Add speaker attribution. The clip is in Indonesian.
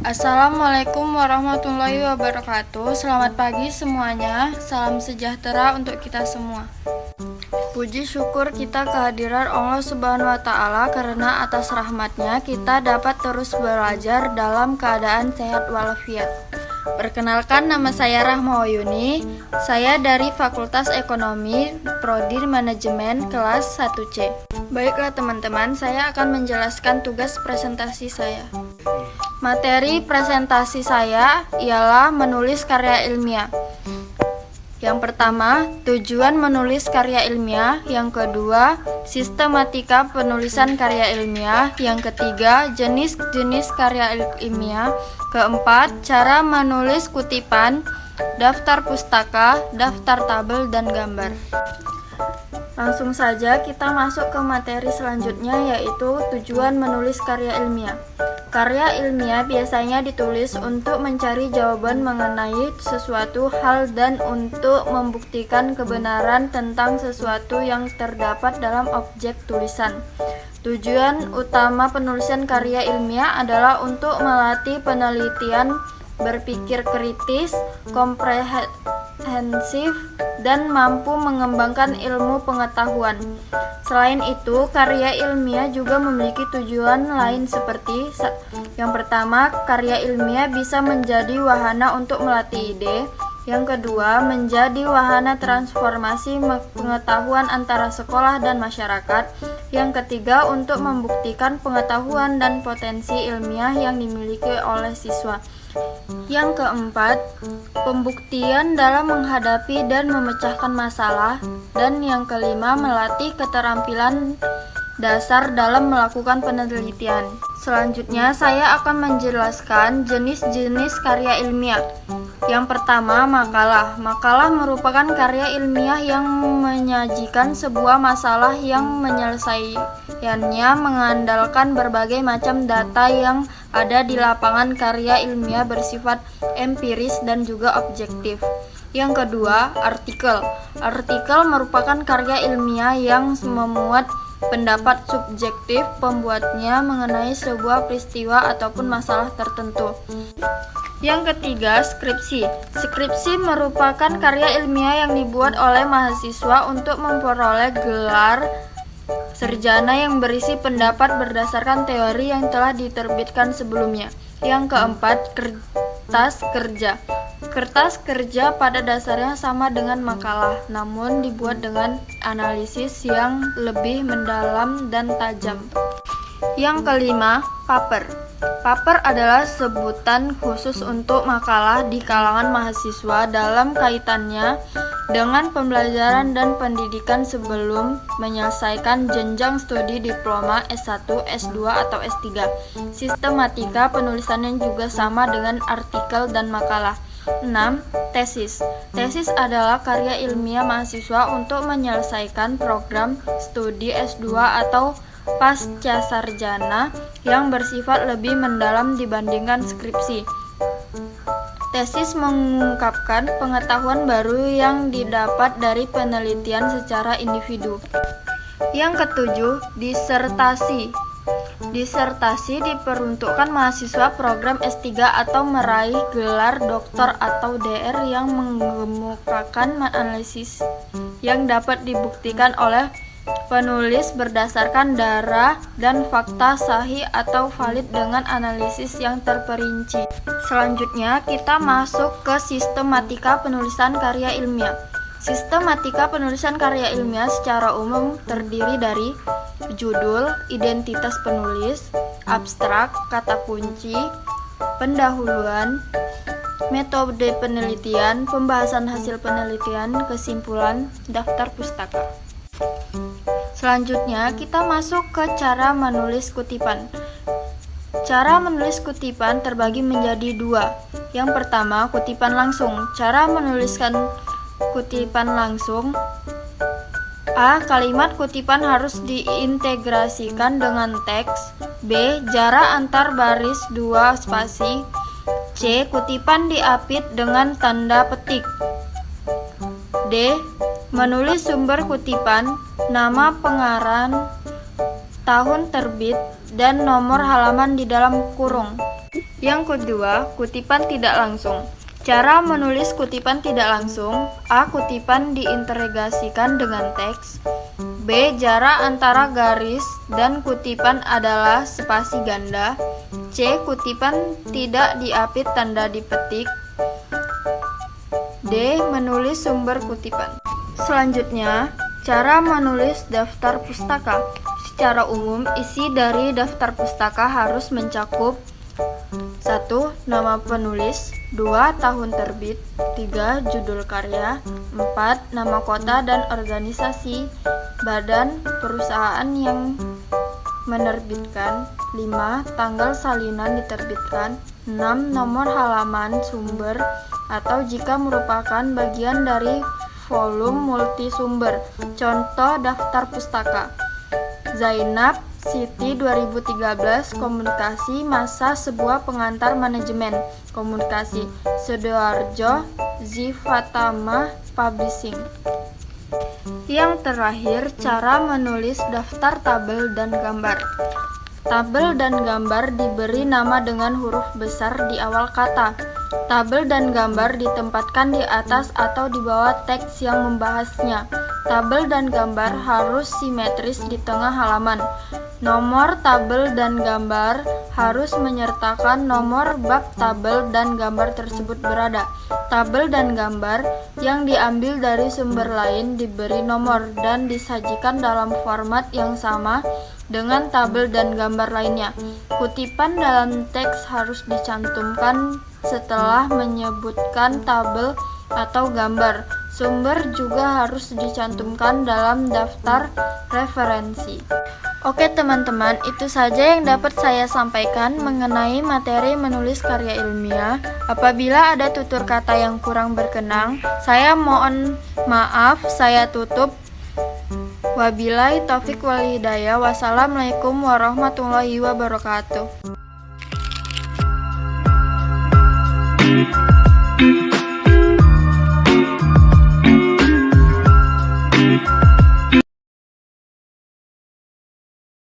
Speaker 1: Assalamualaikum warahmatullahi wabarakatuh. Selamat pagi semuanya. Salam sejahtera untuk kita semua. Puji syukur kita kehadiran Allah Subhanahu wa Ta'ala, karena atas rahmatnya kita dapat terus belajar dalam keadaan sehat walafiat. Perkenalkan, nama saya Rahma Wayuni. Saya dari Fakultas Ekonomi, Prodi Manajemen, kelas 1C. Baiklah teman-teman, saya akan menjelaskan tugas presentasi saya. Materi presentasi saya ialah menulis karya ilmiah. Yang pertama, tujuan menulis karya ilmiah. Yang kedua, sistematika penulisan karya ilmiah. Yang ketiga, jenis-jenis karya ilmiah. Keempat, cara menulis kutipan, daftar pustaka, daftar tabel, dan gambar. Langsung saja kita masuk ke materi selanjutnya, yaitu tujuan menulis karya ilmiah. Karya ilmiah biasanya ditulis untuk mencari jawaban mengenai sesuatu hal dan untuk membuktikan kebenaran tentang sesuatu yang terdapat dalam objek tulisan. Tujuan utama penulisan karya ilmiah adalah untuk melatih penelitian, berpikir kritis, komprehensif, dan mampu mengembangkan ilmu pengetahuan. Selain itu, karya ilmiah juga memiliki tujuan lain seperti yang pertama, karya ilmiah bisa menjadi wahana untuk melatih ide. Yang kedua, menjadi wahana transformasi pengetahuan antara sekolah dan masyarakat. Yang ketiga, untuk membuktikan pengetahuan dan potensi ilmiah yang dimiliki oleh siswa. Yang keempat, pembuktian dalam menghadapi dan memecahkan masalah. Dan yang kelima, melatih keterampilan dasar dalam melakukan penelitian. Selanjutnya, saya akan menjelaskan jenis-jenis karya ilmiah. Yang pertama, makalah. Makalah merupakan karya ilmiah yang menyajikan sebuah masalah yang menyelesaikannya mengandalkan berbagai macam data yang ada di lapangan. Karya ilmiah bersifat empiris dan juga objektif. Yang kedua, artikel. Artikel merupakan karya ilmiah yang memuat pendapat subjektif pembuatnya mengenai sebuah peristiwa ataupun masalah tertentu. Yang ketiga, skripsi. Skripsi merupakan karya ilmiah yang dibuat oleh mahasiswa untuk memperoleh gelar sarjana yang berisi pendapat berdasarkan teori yang telah diterbitkan sebelumnya. Yang keempat, kertas kerja. Kertas kerja pada dasarnya sama dengan makalah, namun dibuat dengan analisis yang lebih mendalam dan tajam. Yang kelima, paper. Paper adalah sebutan khusus untuk makalah di kalangan mahasiswa dalam kaitannya dengan pembelajaran dan pendidikan sebelum menyelesaikan jenjang studi diploma S1, S2, atau S3. Sistematika penulisannya juga sama dengan artikel dan makalah. 6. Tesis. Tesis adalah karya ilmiah mahasiswa untuk menyelesaikan program studi S2 atau pasca sarjana yang bersifat lebih mendalam dibandingkan skripsi. Tesis mengungkapkan pengetahuan baru yang didapat dari penelitian secara individu. Yang ketujuh, disertasi. Disertasi diperuntukkan mahasiswa program S3 atau meraih gelar doktor atau DR yang mengemukakan analisis yang dapat dibuktikan oleh penulis berdasarkan data dan fakta sahih atau valid dengan analisis yang terperinci. Selanjutnya, kita masuk ke sistematika penulisan karya ilmiah. Sistematika penulisan karya ilmiah secara umum terdiri dari judul, identitas penulis, abstrak, kata kunci, pendahuluan, metode penelitian, pembahasan hasil penelitian, kesimpulan, daftar pustaka. Selanjutnya, kita masuk ke cara menulis kutipan. Cara menulis kutipan terbagi menjadi dua. Yang pertama, kutipan langsung. Cara menuliskan kutipan langsung. A. Kalimat kutipan harus diintegrasikan dengan teks. B. Jarak antar baris 2 spasi. C. Kutipan diapit dengan tanda petik. D. Menulis sumber kutipan, nama pengarang, tahun terbit, dan nomor halaman di dalam kurung. Yang kedua, kutipan tidak langsung. Cara menulis kutipan tidak langsung: A. Kutipan diintegrasikan dengan teks. B. Jarak antara garis dan kutipan adalah spasi ganda. C. Kutipan tidak diapit tanda dipetik. D. Menulis sumber kutipan. Selanjutnya, cara menulis daftar pustaka. Secara umum, isi dari daftar pustaka harus mencakup 1. Nama penulis, 2. Tahun terbit, 3. Judul karya, 4. Nama kota dan organisasi, badan, perusahaan yang menerbitkan, 5. Tanggal salinan diterbitkan, 6. Nomor halaman sumber atau jika merupakan bagian dari volume multisumber. Contoh daftar pustaka: Zainab Siti 2013 Komunikasi Masa Sebuah Pengantar Manajemen Komunikasi, Sidoarjo Zifatama Publishing. Yang terakhir, cara menulis daftar tabel dan gambar. Tabel dan gambar diberi nama dengan huruf besar di awal kata. Tabel dan gambar ditempatkan di atas atau di bawah teks yang membahasnya. Tabel dan gambar harus simetris di tengah halaman. Nomor tabel dan gambar harus menyertakan nomor bab tabel dan gambar tersebut berada. Tabel dan gambar yang diambil dari sumber lain diberi nomor dan disajikan dalam format yang sama dengan tabel dan gambar lainnya. Kutipan dalam teks harus dicantumkan setelah menyebutkan tabel atau gambar. Sumber juga harus dicantumkan dalam daftar referensi. Oke teman-teman, itu saja yang dapat saya sampaikan mengenai materi menulis karya ilmiah. Apabila ada tutur kata yang kurang berkenan, saya mohon maaf, saya tutup. Wabillahi taufik wal hidayah. Wassalamualaikum warahmatullahi wabarakatuh.